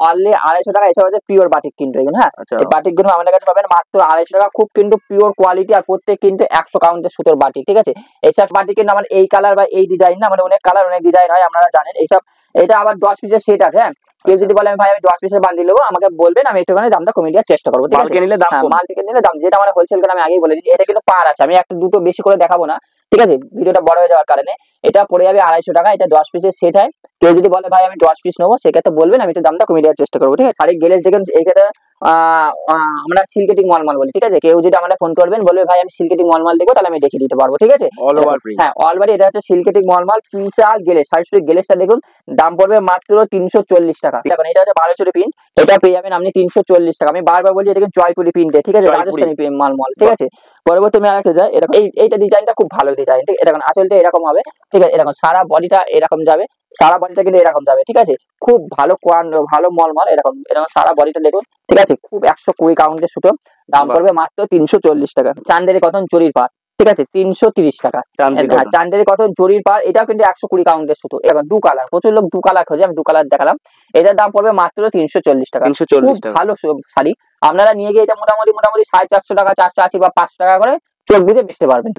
Only 250 টাকা। এসব হচ্ছে পিওর বাটিক কিন্তু এগুলো, হ্যাঁ। এই বাটিক গুলো আমাদের কাছে পাবেন মাত্র 250 টাকা। খুব কিন্তু পিওর কোয়ালিটি, আর প্রত্যেক কিন্তু 100 কাউন্টের সুতোর বাটিক, ঠিক আছে। এইসব বাটিক কিন্তু আমার এই কালার বা এই ডিজাইন না, মানে অনেক কালার অনেক ডিজাইন হয়, আপনারা জানেন এইসব। এটা আবার 10 পিসের সেট আছে, হ্যাঁ। কেউ যদি বলে ভাই আমি 10 পিসের বান্ডিল নেবো, আমাকে বলবেন, আমি একটুখানি দামটা কমিয়ে দেওয়ার চেষ্টা করবো, ঠিক আছে। মাল থেকে নিলে দাম, যেটা আমার হোলসেল করে আমি আগেই বলে দিচ্ছি। এটা কিন্তু পার আছে, আমি একটা দুটো বেশি করে দেখাবো না, ঠিক আছে, ভিডিওটা বড় হয়ে যাওয়ার কারণে। এটা পড়ে যাবে 250 টাকা। এটা 10 পিসের সেট হয়। কেউ যদি বলে ভাই আমি 10 পিস নেবো, সেক্ষেত্রে বলবেন, আমি একটু দামটা কমিয়ে দেওয়ার চেষ্টা করবো, ঠিক আছে। শাড়ির গ্লেজ দেখেন এখানে আমরা সিল্কেটিং মলমল বলি, ঠিক আছে। কেউ যদি আমাদের ফোন করবেন, বলবে ভাই আমি সিল্কেটিং মলমল দেখবো, তাহলে আমি দেখিয়ে দিতে পারবো, ঠিক আছে। হ্যাঁ, অলরেডি এটা হচ্ছে সিল্কেটিং মলমল বিশাল গ্লেজ। শাড়ির গ্লেজটা দেখুন, দাম পড়বে মাত্র 340 টাকা। দেখুন এটা হচ্ছে 12 প্রিন্ট, এটা পেয়ে যাবেন আপনি 340 টাকা। আমি বারবার বলছি এটা কিন্তু জয়পুরি প্রিন্টে, ঠিক আছে, রাজস্থানি মলমল, ঠিক আছে। পরবর্তী আমি আরেকটা যাই, এরকম এইটা ডিজাইনটা খুব ভালো ডিজাইন, ঠিক আছে। এটা আসলটা এরকম হবে, ঠিক আছে। এরকম সারা বডিটা এরকম যাবে, সারা বডিটা কিন্তু এরকম যাবে, ঠিক আছে। খুব ভালো ভালো মলমল, এরকম এরকম সারা বডিটা দেখুন, ঠিক আছে। খুব 120 কাউন্টের সুতো, দাম পড়বে মাত্র 340 টাকা। চান্দেরি কটন জরির পার, ঠিক আছে, 330 টাকা। চান্দেরি কটন জরির পার, এটাও কিন্তু 120 কাউন্টের সুতো। এখন দু কালার, প্রচুর লোক দু কালার খোঁজে, আমি দু কালার দেখালাম। এটার দাম পড়বে মাত্র 340 টাকা। ভালো শাড়ি, আপনারা নিয়ে গিয়ে এটা মোটামুটি 450 টাকা, 480 বা 500 টাকা করে চোখ বুঝে বেচতে পারবেন।